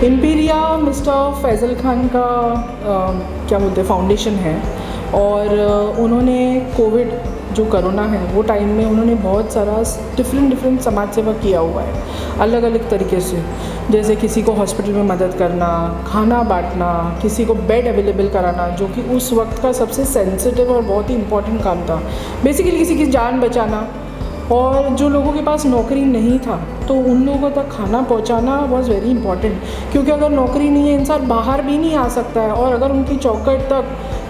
Imperia mister Faizal Khan का क्या बोलते हैं फाउंडेशन है, और उन्होंने कोविड जो कोरोना है वो टाइम में उन्होंने बहुत सारा डिफरेंट समाज सेवा किया हुआ है अलग अलग तरीके से। जैसे किसी को हॉस्पिटल में मदद करना, खाना बांटना, किसी को बेड अवेलेबल कराना, जो कि उस वक्त का सबसे सेंसिटिव और बहुत ही इम्पॉर्टेंट काम था। बेसिकली किसी की जान बचाना, और जो लोगों के पास नौकरी नहीं था तो उन लोगों तक खाना पहुंचाना वॉज वेरी इंपॉर्टेंट, क्योंकि अगर नौकरी नहीं है इंसान बाहर भी नहीं आ सकता है, और अगर उनकी चौखट तक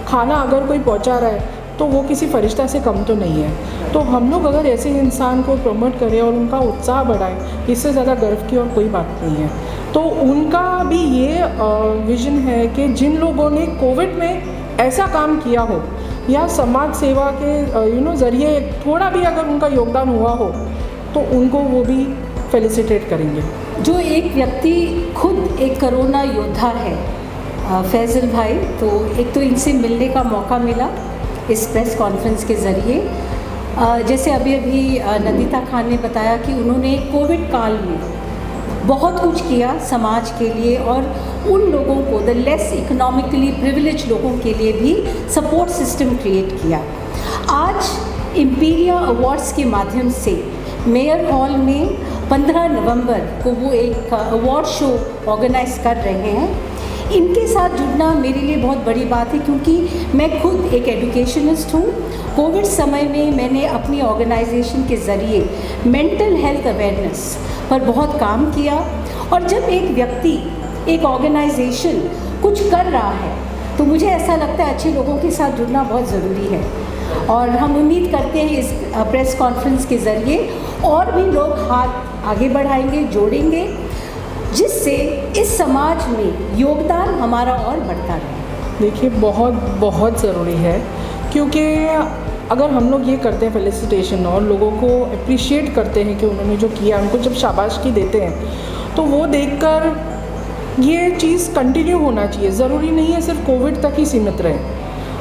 खाना अगर कोई पहुंचा रहा है तो वो किसी फरिश्ता से कम तो नहीं है। तो हम लोग अगर ऐसे इंसान को प्रमोट करें और उनका उत्साह बढ़ाएं, इससे ज़्यादा गर्व की और कोई बात नहीं है। तो उनका भी ये विज़न है कि जिन लोगों ने कोविड में ऐसा काम किया हो या समाज सेवा के ज़रिए थोड़ा भी अगर उनका योगदान हुआ हो तो उनको वो भी फेलिसिटेट करेंगे। जो एक व्यक्ति खुद एक कोरोना योद्धा है, फैज़ल भाई, तो एक तो इनसे मिलने का मौका मिला इस प्रेस कॉन्फ्रेंस के ज़रिए। जैसे अभी नदिता खान ने बताया कि उन्होंने कोविड काल में बहुत कुछ किया समाज के लिए, और उन लोगों को, द लेस इकोनॉमिकली प्रिविलेज लोगों के लिए भी सपोर्ट सिस्टम क्रिएट किया। आज इम्पीरिया अवार्ड्स के माध्यम से मेयर हॉल में 15 नवंबर को वो एक अवार्ड शो ऑर्गेनाइज कर रहे हैं। इनके साथ जुड़ना मेरे लिए बहुत बड़ी बात है, क्योंकि मैं खुद एक एजुकेशनिस्ट हूँ। कोविड समय में मैंने अपनी ऑर्गेनाइजेशन के ज़रिए मेंटल हेल्थ अवेयरनेस पर बहुत काम किया, और जब एक व्यक्ति, एक ऑर्गेनाइजेशन कुछ कर रहा है तो मुझे ऐसा लगता है अच्छे लोगों के साथ जुड़ना बहुत ज़रूरी है। और हम उम्मीद करते हैं इस प्रेस कॉन्फ्रेंस के ज़रिए और भी लोग हाथ आगे बढ़ाएंगे, जोड़ेंगे, जिससे इस समाज में योगदान हमारा और बढ़ता रहे। देखिए, बहुत ज़रूरी है, क्योंकि अगर हम लोग ये करते हैं फेलिसिटेशन और लोगों को अप्रिशिएट करते हैं कि उन्होंने जो किया, उनको जब शाबाशी देते हैं तो वो देखकर ये चीज़ कंटिन्यू होना चाहिए। ज़रूरी नहीं है सिर्फ कोविड तक ही सीमित रहे,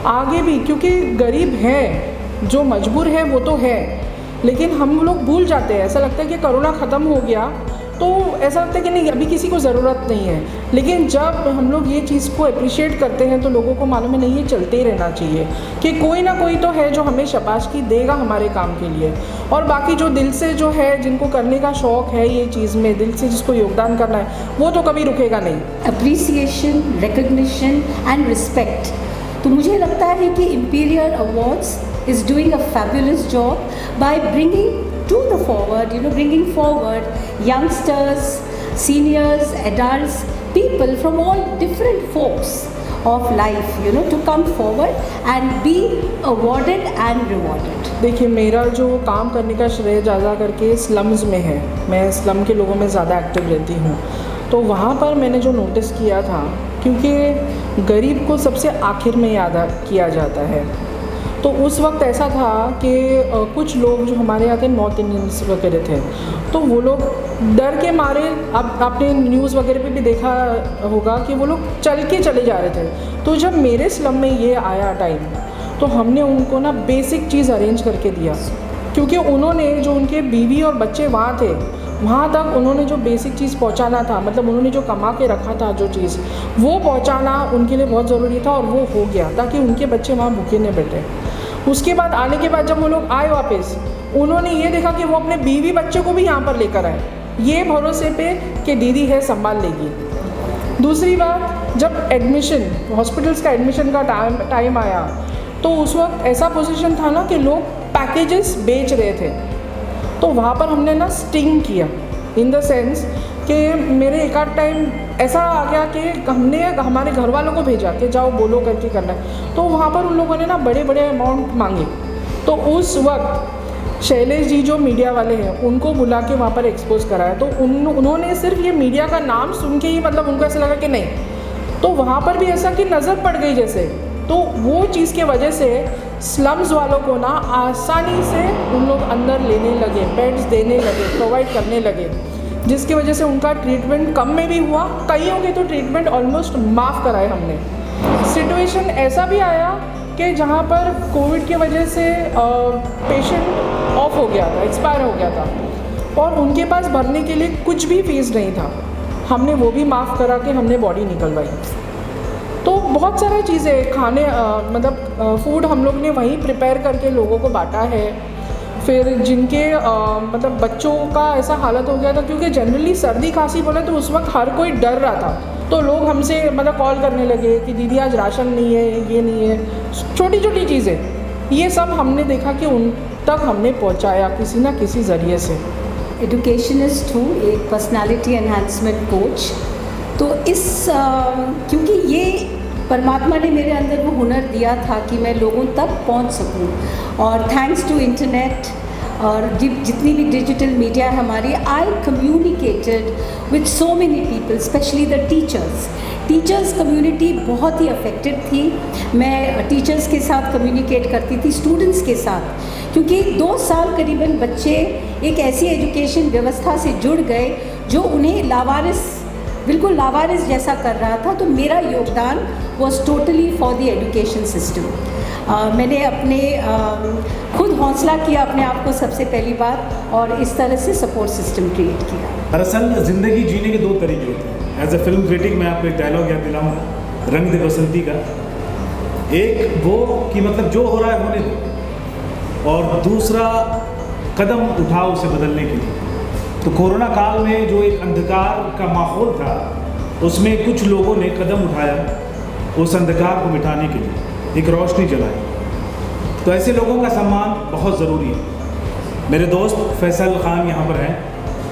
आगे भी, क्योंकि गरीब है, जो मजबूर है वो तो है, लेकिन हम लोग भूल जाते हैं। ऐसा लगता है कि कोरोना ख़त्म हो गया तो ऐसा लगता है कि नहीं, अभी किसी को ज़रूरत नहीं है। लेकिन जब हम लोग ये चीज़ को अप्रिशिएट करते हैं तो लोगों को मालूम है नहीं, ये चलते ही रहना चाहिए कि कोई ना कोई तो है जो हमें शाबाशी देगा हमारे काम के लिए। और बाकी जो दिल से जो है, जिनको करने का शौक़ है ये चीज़ में, दिल से जिसको योगदान करना है, वो तो कभी रुकेगा नहीं। Appreciation, recognition and respect. तो मुझे लगता है कि imperial awards is doing a fabulous job by bringing forward youngsters, seniors, adults, people from all different folks of life, to come forward and be awarded and rewarded. देखिए, मेरा जो काम करने का श्रेय ज़्यादा करके स्लम्स में है। मैं स्लम के लोगों में ज़्यादा एक्टिव रहती हूँ, तो वहाँ पर मैंने जो नोटिस किया था, क्योंकि गरीब को सबसे आखिर में याद किया जाता है, तो उस वक्त ऐसा था कि कुछ लोग जो हमारे यहाँ थे, नॉर्थ इंडियंस वगैरह थे, तो वो लोग डर के मारे, अब आपने न्यूज़ वगैरह पे भी देखा होगा कि वो लोग चल के चले जा रहे थे। तो जब मेरे स्लम में ये आया टाइम, तो हमने उनको ना बेसिक चीज़ अरेंज करके दिया, क्योंकि उन्होंने जो उनके बीवी और बच्चे वहाँ थे, वहाँ तक उन्होंने जो बेसिक चीज़ पहुँचाना था, मतलब उन्होंने जो कमा के रखा था जो चीज़, वो पहुँचाना उनके लिए बहुत ज़रूरी था, और वो हो गया ताकि उनके बच्चे वहाँ भूखे नहीं बैठे। उसके बाद आने के बाद जब वो लोग आए वापस, उन्होंने ये देखा कि वो अपने बीवी बच्चे को भी यहाँ पर लेकर आए, ये भरोसे पे कि दीदी है संभाल लेगी। दूसरी बात, जब एडमिशन, हॉस्पिटल्स का एडमिशन का टाइम आया, तो उस वक्त ऐसा पोजीशन था ना कि लोग पैकेजेस बेच रहे थे, तो वहाँ पर हमने ना स्टिंग किया, इन द सेंस कि मेरे एक आध टाइम ऐसा आ गया कि हमने हमारे घर वालों को भेजा कि जाओ बोलो करके करना है, तो वहाँ पर उन लोगों ने ना बड़े बड़े अमाउंट मांगे। तो उस वक्त शैलेश जी जो मीडिया वाले हैं, उनको बुला के वहाँ पर एक्सपोज कराया, तो उन्होंने सिर्फ ये मीडिया का नाम सुन के ही, मतलब उनको ऐसा लगा कि नहीं, तो वहाँ पर भी ऐसा कि नज़र पड़ गई जैसे। तो वो चीज़ के वजह से स्लम्स वालों को ना आसानी से उन लोग अंदर लेने लगे, बेड्स देने लगे, प्रोवाइड करने लगे, जिसकी वजह से उनका ट्रीटमेंट कम में भी हुआ, कईयों के तो ट्रीटमेंट ऑलमोस्ट माफ़ कराए हमने। सिचुएशन ऐसा भी आया कि जहाँ पर कोविड की वजह से पेशेंट ऑफ हो गया था, एक्सपायर हो गया था, और उनके पास भरने के लिए कुछ भी फीस नहीं था। हमने वो भी माफ़ करा के हमने बॉडी निकलवाई। तो बहुत सारा चीज़ें खाने मतलब फूड हम लोग ने वहीं प्रिपेयर करके लोगों को बांटा है। फिर जिनके मतलब बच्चों का ऐसा हालत हो गया था, क्योंकि जनरली सर्दी खांसी बोला तो उस वक्त हर कोई डर रहा था, तो लोग हमसे मतलब कॉल करने लगे कि दीदी आज राशन नहीं है, ये नहीं है, छोटी छोटी चीज़ें, ये सब हमने देखा कि उन तक हमने पहुंचाया किसी ना किसी ज़रिए से। एजुकेशनिस्ट हूँ, एक पर्सनालिटी एनहांसमेंट कोच। तो इस क्योंकि ये परमात्मा ने मेरे अंदर वो हुनर दिया था कि मैं लोगों तक पहुंच सकूं, और थैंक्स टू इंटरनेट और जितनी भी डिजिटल मीडिया है हमारी, I communicated with so many people, specially the teachers community बहुत ही अफेक्टेड थी। मैं टीचर्स के साथ कम्युनिकेट करती थी, स्टूडेंट्स के साथ, क्योंकि 2 साल करीबन बच्चे एक ऐसी एजुकेशन व्यवस्था से जुड़ गए जो उन्हें बिल्कुल लावारिस जैसा कर रहा था। तो मेरा योगदान was totally for the education system. मैंने अपने खुद हौसला किया अपने आप को सबसे पहली बार, और इस तरह से सपोर्ट सिस्टम क्रिएट किया। दरअसल ज़िंदगी जीने के 2 तरीके होते हैं। एज ए फिल्म क्रिटिक मैं आपको एक डायलॉग याद दिलाऊंगा रंग दे बसंती का। एक वो कि मतलब जो हो रहा है होने दो, और दूसरा कदम उठाओ उसे बदलने के लिए। तो कोरोना काल में जो एक अंधकार का माहौल था, उसमें कुछ लोगों ने कदम उठाया उस अंधकार को मिटाने के लिए, एक रोशनी जलाई। तो ऐसे लोगों का सम्मान बहुत ज़रूरी है। मेरे दोस्त फैसल खान यहाँ पर हैं,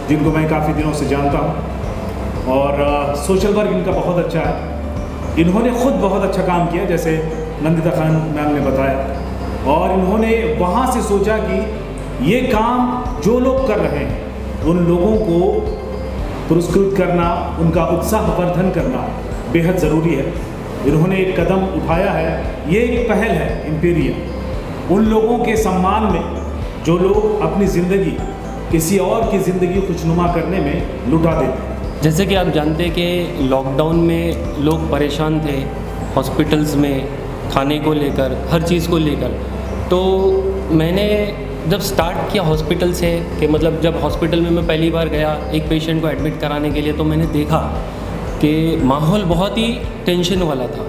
जिनको मैं काफ़ी दिनों से जानता हूँ, और सोशल वर्क इनका बहुत अच्छा है। इन्होंने खुद बहुत अच्छा काम किया, जैसे नंदिता खान मैम ने बताया, और इन्होंने वहाँ से सोचा कि ये काम जो लोग कर रहे हैं उन लोगों को पुरस्कृत करना, उनका उत्साहवर्धन करना बेहद ज़रूरी है। इन्होंने एक कदम उठाया है, ये एक पहल है इम्पीरियल, उन लोगों के सम्मान में जो लोग अपनी ज़िंदगी किसी और की ज़िंदगी खुशनुमा करने में लुटा देते हैं। जैसे कि आप जानते हैं कि लॉकडाउन में लोग परेशान थे, हॉस्पिटल्स में खाने को लेकर, हर चीज़ को लेकर। तो मैंने जब स्टार्ट किया हॉस्पिटल से, कि मतलब जब हॉस्पिटल में मैं पहली बार गया एक पेशेंट को एडमिट कराने के लिए, तो मैंने देखा कि माहौल बहुत ही टेंशन वाला था।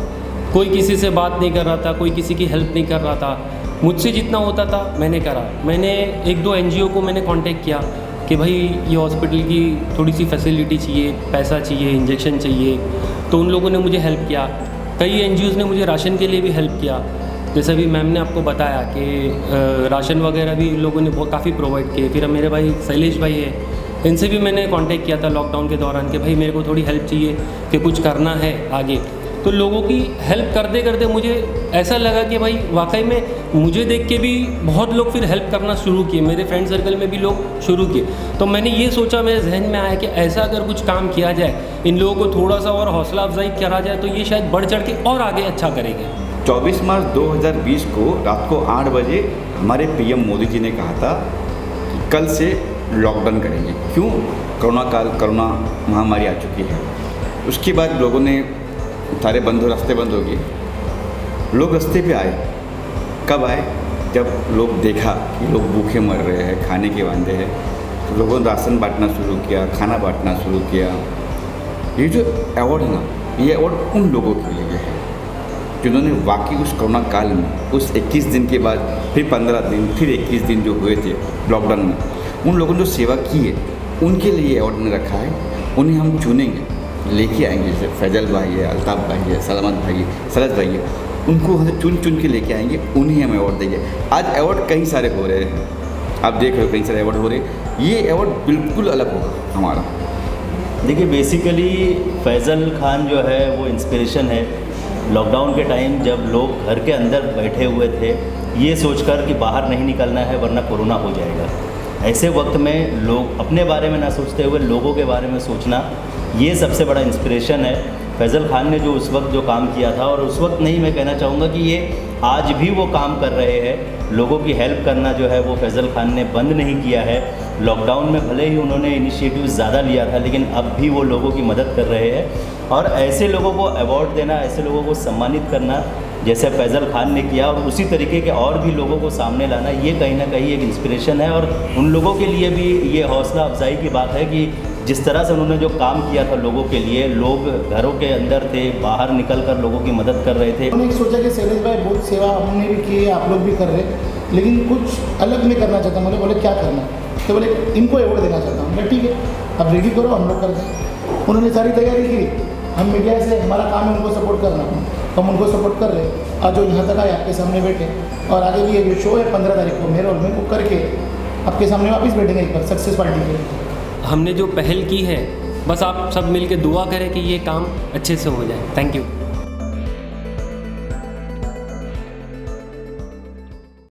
कोई किसी से बात नहीं कर रहा था, कोई किसी की हेल्प नहीं कर रहा था। मुझसे जितना होता था मैंने करा। मैंने 1-2 NGO को मैंने कांटेक्ट किया कि भाई ये हॉस्पिटल की थोड़ी सी फैसिलिटी चाहिए, पैसा चाहिए, इंजेक्शन चाहिए। तो उन लोगों ने मुझे हेल्प किया। कई NGOs ने मुझे राशन के लिए भी हेल्प किया। जैसे अभी मैम ने आपको बताया कि राशन वगैरह भी लोगों ने बहुत काफ़ी प्रोवाइड किए। फिर मेरे भाई शैलेश भाई है, इनसे भी मैंने कांटेक्ट किया था लॉकडाउन के दौरान कि भाई मेरे को थोड़ी हेल्प चाहिए कि कुछ करना है आगे। तो लोगों की हेल्प करते करते मुझे ऐसा लगा कि भाई वाकई में मुझे देख के भी बहुत लोग फिर हेल्प करना शुरू किए, मेरे फ्रेंड सर्कल में भी लोग शुरू किए। तो मैंने ये सोचा, मेरे जहन में आया कि ऐसा अगर कुछ काम किया जाए, इन लोगों को थोड़ा सा और हौसला अफजाई करा जाए, तो ये शायद बढ़ चढ़ के और आगे अच्छा करेंगे। 24 मार्च 2020 को रात को 8 बजे हमारे PM मोदी जी ने कहा था कि कल से लॉकडाउन करेंगे। क्यों? कोरोना महामारी आ चुकी है। उसके बाद लोगों ने सारे रास्ते बंद हो गए, लोग रास्ते पे आए। कब आए? जब लोग देखा कि लोग भूखे मर रहे हैं, खाने के वांदे हैं, तो लोगों ने राशन बांटना शुरू किया, खाना बांटना शुरू किया। ये जो अवार्ड है ना, ये अवार्ड उन लोगों के लिए है जिन्होंने वाकई उस कोरोना काल में, उस 21 दिन के बाद फिर 15 दिन, फिर 21 दिन जो हुए थे लॉकडाउन में, उन लोगों ने जो सेवा की है, उनके लिए अवार्ड ने रखा है। उन्हें हम चुनेंगे, लेके आएंगे। जैसे फैजल भाई है, अल्ताफ़ भाई है, सलामत भाई है, सरज भाई है, उनको हम चुन के लेके आएंगे, उन्हें हम अवार्ड देंगे। आज अवार्ड कई सारे हो रहे हैं, आप देख रहे हो कई सारे अवार्ड हो रहे हैं। ये अवार्ड बिल्कुल अलग होगा हमारा। देखिए, बेसिकली फैज़ल खान जो है वो इंस्पिरेशन है। लॉकडाउन के टाइम जब लोग घर के अंदर बैठे हुए थे, ये सोचकर कि बाहर नहीं निकलना है वरना कोरोना हो जाएगा, ऐसे वक्त में लोग अपने बारे में ना सोचते हुए लोगों के बारे में सोचना, ये सबसे बड़ा इंस्पिरेशन है। फैज़ल खान ने जो उस वक्त जो काम किया था, और उस वक्त नहीं, मैं कहना चाहूँगा कि ये आज भी वो काम कर रहे हैं। लोगों की हेल्प करना जो है वो फैज़ल खान ने बंद नहीं किया है। लॉकडाउन में भले ही उन्होंने इनिशिएटिव ज़्यादा लिया था, लेकिन अब भी वो लोगों की मदद कर रहे हैं। और ऐसे लोगों को अवार्ड देना, ऐसे लोगों को सम्मानित करना, जैसे फैज़ल खान ने किया, और उसी तरीके के और भी लोगों को सामने लाना, ये कहीं ना कहीं एक इंस्पिरेशन है। और उन लोगों के लिए भी ये हौसला अफजाई की बात है कि जिस तरह से उन्होंने जो काम किया था लोगों के लिए, लोग घरों के अंदर थे, बाहर निकल कर लोगों की मदद कर रहे थे। हमने सोचा कि शैलेश भाई बहुत सेवा हमने भी की है, आप लोग भी कर रहे, लेकिन कुछ अलग मैं करना चाहता हूँ। बोले क्या करना है? तो बोले इनको अवार्ड देना चाहता हूँ। बोले ठीक है, अब रेडी करो, हम लोग कर दें। उन्होंने सारी तैयारी की, हम मीडिया से हमारा काम है उनको सपोर्ट करना, हम उनको सपोर्ट कर रहे। आज जो यहाँ तक आए आपके सामने बैठे, और आगे भी ये जो शो है 15 तारीख को मेरे हॉल में वो करके आपके सामने वापस बैठेंगे एक बार सक्सेस पार्टी के। हमने जो पहल की है, बस आप सब मिल के दुआ करें कि ये काम अच्छे से हो जाए। Thank you.